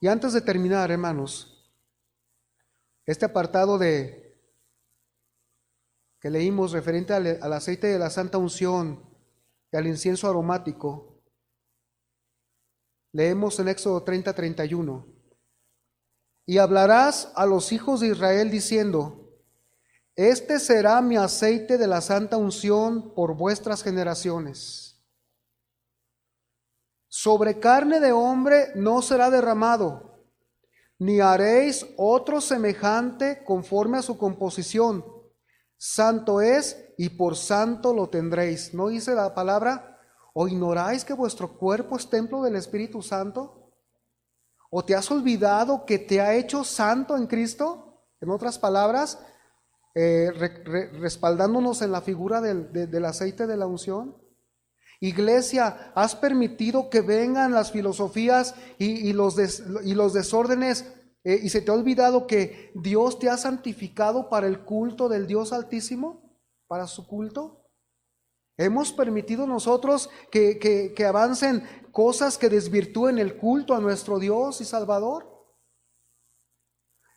A: Y antes de terminar, hermanos, este apartado que leímos referente al aceite de la santa unción y al incienso aromático, leemos en Éxodo 30:31. Y hablarás a los hijos de Israel diciendo, este será mi aceite de la santa unción por vuestras generaciones. Sobre carne de hombre no será derramado, ni haréis otro semejante conforme a su composición. Santo es y por santo lo tendréis. ¿No dice la palabra? ¿O ignoráis que vuestro cuerpo es templo del Espíritu Santo? ¿O te has olvidado que te ha hecho santo en Cristo? En otras palabras, respaldándonos en la figura del aceite de la unción. Iglesia, has permitido que vengan las filosofías y los desórdenes, y se te ha olvidado que Dios te ha santificado para el culto del Dios Altísimo, para su culto. Hemos permitido nosotros que avancen cosas que desvirtúen el culto a nuestro Dios y Salvador.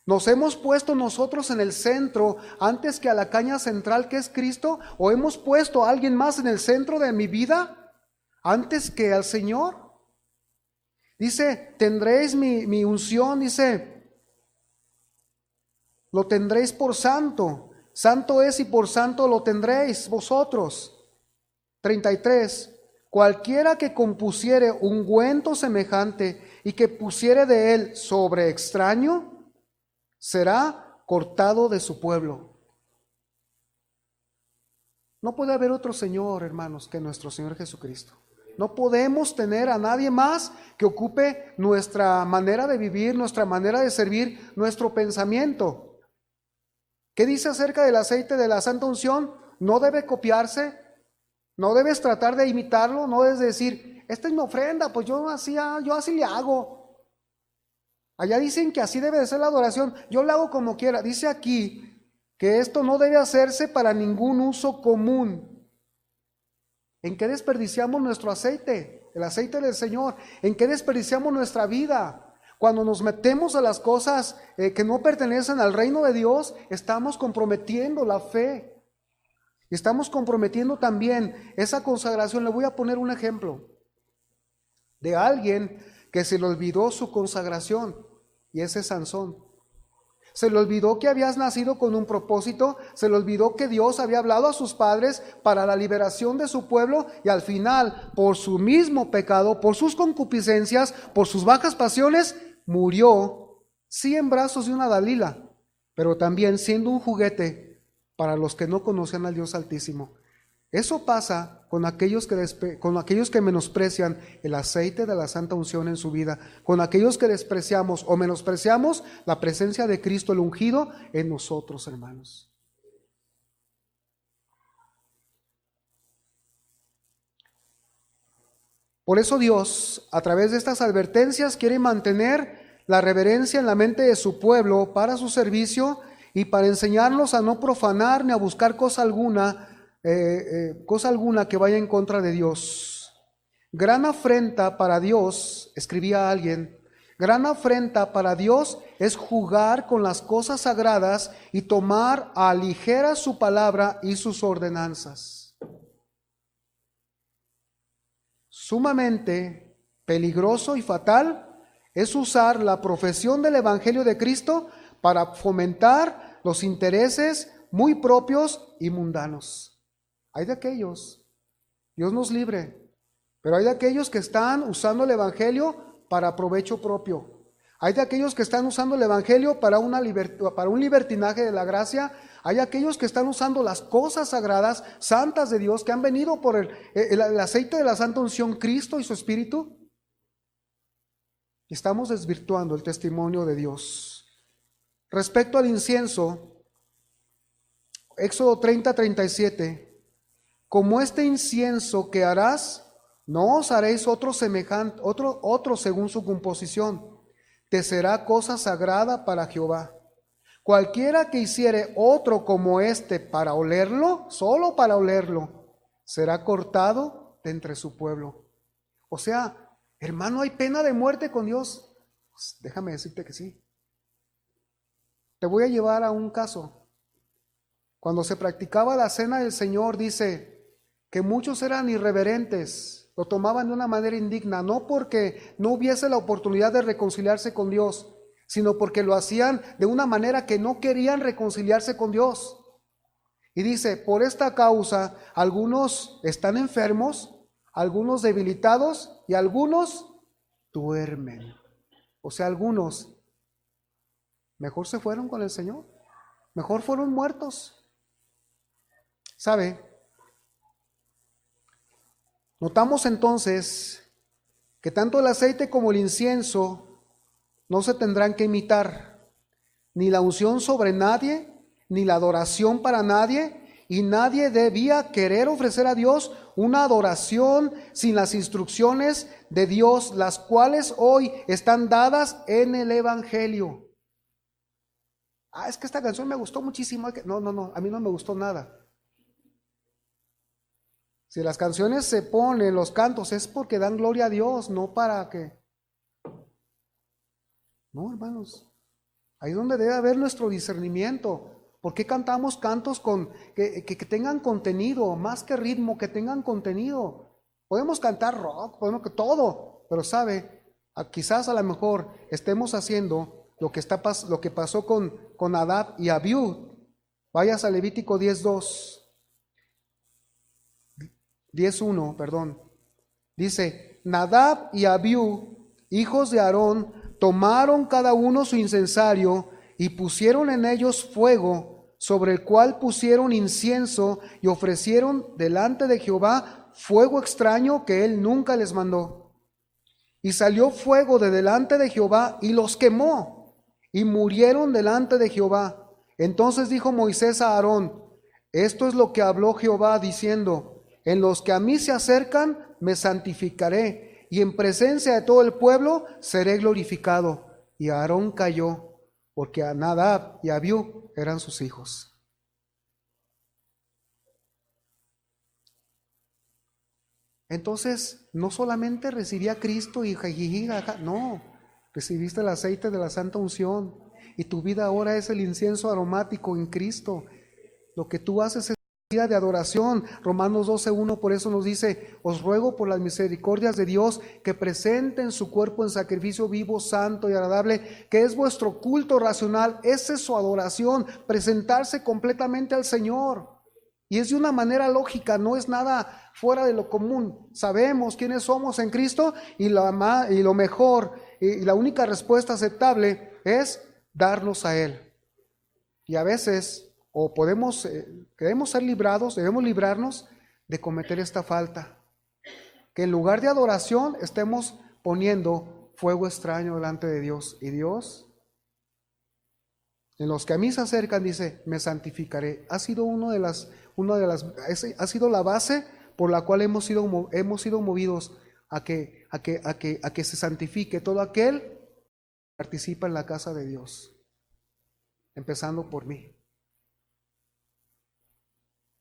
A: ¿Nos hemos puesto nosotros en el centro antes que a la caña central que es Cristo? ¿O hemos puesto a alguien más en el centro de mi vida antes que al Señor? Dice, tendréis mi unción, dice, lo tendréis por santo. Santo es y por santo lo tendréis vosotros. 33. Cualquiera que compusiere ungüento semejante y que pusiere de él sobre extraño, será cortado de su pueblo. No puede haber otro Señor, hermanos, que nuestro Señor Jesucristo. No podemos tener a nadie más que ocupe nuestra manera de vivir, nuestra manera de servir, nuestro pensamiento. ¿Qué dice acerca del aceite de la santa unción? No debe copiarse, no debes tratar de imitarlo, no debes decir, esta es mi ofrenda, pues yo así le hago. Allá dicen que así debe de ser la adoración, yo la hago como quiera. Dice aquí que esto no debe hacerse para ningún uso común. ¿En qué desperdiciamos nuestro aceite? El aceite del Señor. ¿En qué desperdiciamos nuestra vida? Cuando nos metemos a las cosas que no pertenecen al reino de Dios, estamos comprometiendo la fe. Y estamos comprometiendo también esa consagración. Le voy a poner un ejemplo de alguien que se le olvidó su consagración, y ese es Sansón. Se le olvidó que habías nacido con un propósito, se le olvidó que Dios había hablado a sus padres para la liberación de su pueblo, y al final, por su mismo pecado, por sus concupiscencias, por sus bajas pasiones, murió, sí en brazos de una Dalila, pero también siendo un juguete para los que no conocían al Dios Altísimo. Eso pasa con aquellos que menosprecian el aceite de la santa unción en su vida, con aquellos que despreciamos o menospreciamos la presencia de Cristo el ungido en nosotros, hermanos. Por eso Dios, a través de estas advertencias, quiere mantener la reverencia en la mente de su pueblo para su servicio y para enseñarlos a no profanar ni a buscar cosa alguna que vaya en contra de Dios. Gran afrenta para Dios, escribía alguien, gran afrenta para Dios es jugar con las cosas sagradas y tomar a ligera su palabra y sus ordenanzas. Sumamente peligroso y fatal es usar la profesión del Evangelio de Cristo para fomentar los intereses muy propios y mundanos. Hay de aquellos, Dios nos libre, pero hay de aquellos que están usando el Evangelio para provecho propio. Hay de aquellos que están usando el Evangelio para un libertinaje de la gracia. Hay aquellos que están usando las cosas sagradas, santas de Dios, que han venido por el aceite de la santa unción, Cristo y su Espíritu. Estamos desvirtuando el testimonio de Dios. Respecto al incienso, Éxodo 30:37. Como este incienso que harás, no os haréis otro semejante, otro según su composición. Te será cosa sagrada para Jehová. Cualquiera que hiciere otro como este para olerlo, solo para olerlo, será cortado de entre su pueblo. O sea, hermano, ¿hay pena de muerte con Dios? Pues déjame decirte que sí. Te voy a llevar a un caso. Cuando se practicaba la cena del Señor, dice que muchos eran irreverentes, lo tomaban de una manera indigna, no porque no hubiese la oportunidad de reconciliarse con Dios, sino porque lo hacían de una manera que no querían reconciliarse con Dios. Y dice, por esta causa, algunos están enfermos, algunos debilitados y algunos duermen. O sea, algunos mejor se fueron con el Señor, mejor fueron muertos. ¿Sabe? Notamos entonces que tanto el aceite como el incienso no se tendrán que imitar, ni la unción sobre nadie, ni la adoración para nadie, y nadie debía querer ofrecer a Dios una adoración sin las instrucciones de Dios, las cuales hoy están dadas en el Evangelio. Es que esta canción me gustó muchísimo. No, a mí no me gustó nada. Si las canciones se ponen, los cantos, es porque dan gloria a Dios, no para que... No, hermanos, ahí es donde debe haber nuestro discernimiento. ¿Por qué cantamos cantos que tengan contenido, más que ritmo, que tengan contenido? Podemos cantar rock, podemos que todo, pero quizás a lo mejor estemos haciendo lo que pasó con Nadab y Abiú. Vayas a Levítico 10:1, perdón. Dice, Nadab y Abiú, hijos de Aarón, tomaron cada uno su incensario y pusieron en ellos fuego, sobre el cual pusieron incienso y ofrecieron delante de Jehová fuego extraño que él nunca les mandó. Y salió fuego de delante de Jehová y los quemó, y murieron delante de Jehová. Entonces dijo Moisés a Aarón, esto es lo que habló Jehová diciendo, en los que a mí se acercan me santificaré, y en presencia de todo el pueblo seré glorificado. Y Aarón cayó, porque a Nadab y Abiú eran sus hijos. Entonces, no solamente recibí a Cristo y no, recibiste el aceite de la santa unción, y tu vida ahora es el incienso aromático en Cristo. Lo que tú haces es vida de adoración. Romanos 12:1 por eso nos dice, os ruego por las misericordias de Dios que presenten su cuerpo en sacrificio vivo, santo y agradable, que es vuestro culto racional. Esa es su adoración, presentarse completamente al Señor. Y es de una manera lógica, no es nada fuera de lo común. Sabemos quiénes somos en Cristo y lo mejor y la única respuesta aceptable es darnos a Él. Y a veces queremos ser librados, debemos librarnos de cometer esta falta. Que en lugar de adoración estemos poniendo fuego extraño delante de Dios. Y Dios, en los que a mí se acercan, dice, me santificaré. Ha sido ha sido la base por la cual hemos sido movidos a que se santifique todo aquel que participa en la casa de Dios, empezando por mí.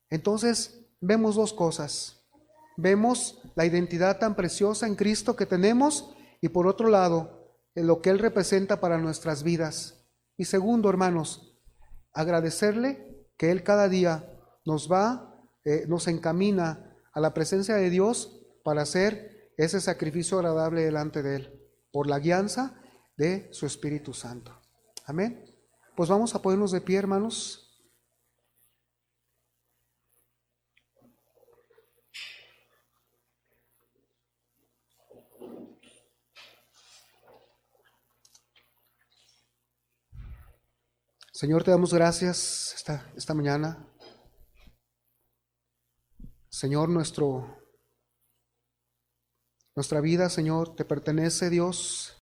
A: Entonces, vemos dos cosas. Vemos la identidad tan preciosa en Cristo que tenemos y por otro lado, lo que Él representa para nuestras vidas. Y segundo, hermanos, agradecerle que Él cada día nos encamina a la presencia de Dios para hacer ese sacrificio agradable delante de Él, por la guianza de su Espíritu Santo. Amén. Pues vamos a ponernos de pie, hermanos. Señor, te damos gracias esta mañana. Señor, nuestra vida, Señor, te pertenece, Dios.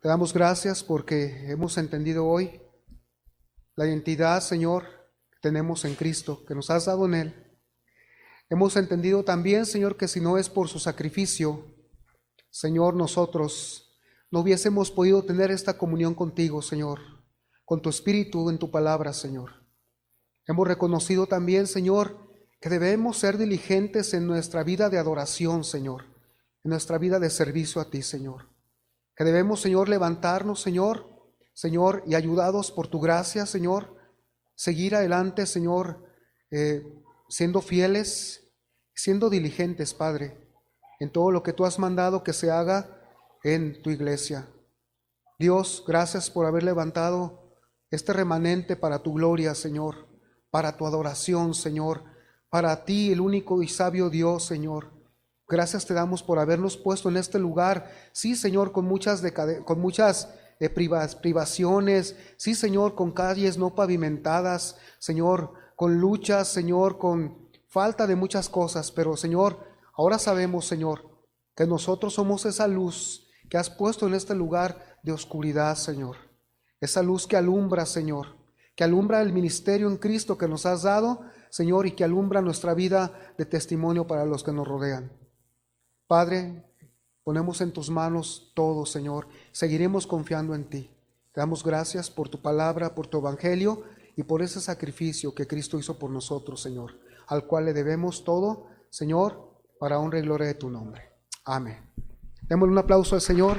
A: Te damos gracias porque hemos entendido hoy la identidad, Señor, que tenemos en Cristo, que nos has dado en Él. Hemos entendido también, Señor, que si no es por su sacrificio, Señor, nosotros no hubiésemos podido tener esta comunión contigo, Señor, con tu Espíritu en tu palabra, Señor. Hemos reconocido también, Señor, que debemos ser diligentes en nuestra vida de adoración, Señor, en nuestra vida de servicio a ti, Señor. Que debemos, Señor, levantarnos, Señor, y ayudados por tu gracia, Señor, seguir adelante, Señor, siendo fieles, siendo diligentes, Padre, en todo lo que tú has mandado que se haga en tu iglesia. Dios, gracias por haber levantado este remanente para tu gloria, Señor, para tu adoración, Señor, para ti, el único y sabio Dios, Señor. Gracias te damos por habernos puesto en este lugar, sí, Señor, con muchas privaciones, sí, Señor, con calles no pavimentadas, Señor, con luchas, Señor, con falta de muchas cosas, pero, Señor, ahora sabemos, Señor, que nosotros somos esa luz que has puesto en este lugar de oscuridad, Señor. Esa luz que alumbra, Señor, que alumbra el ministerio en Cristo que nos has dado, Señor, y que alumbra nuestra vida de testimonio para los que nos rodean. Padre, ponemos en tus manos todo, Señor. Seguiremos confiando en ti. Te damos gracias por tu palabra, por tu evangelio y por ese sacrificio que Cristo hizo por nosotros, Señor, al cual le debemos todo, Señor, para honra y gloria de tu nombre. Amén. Démosle un aplauso al Señor.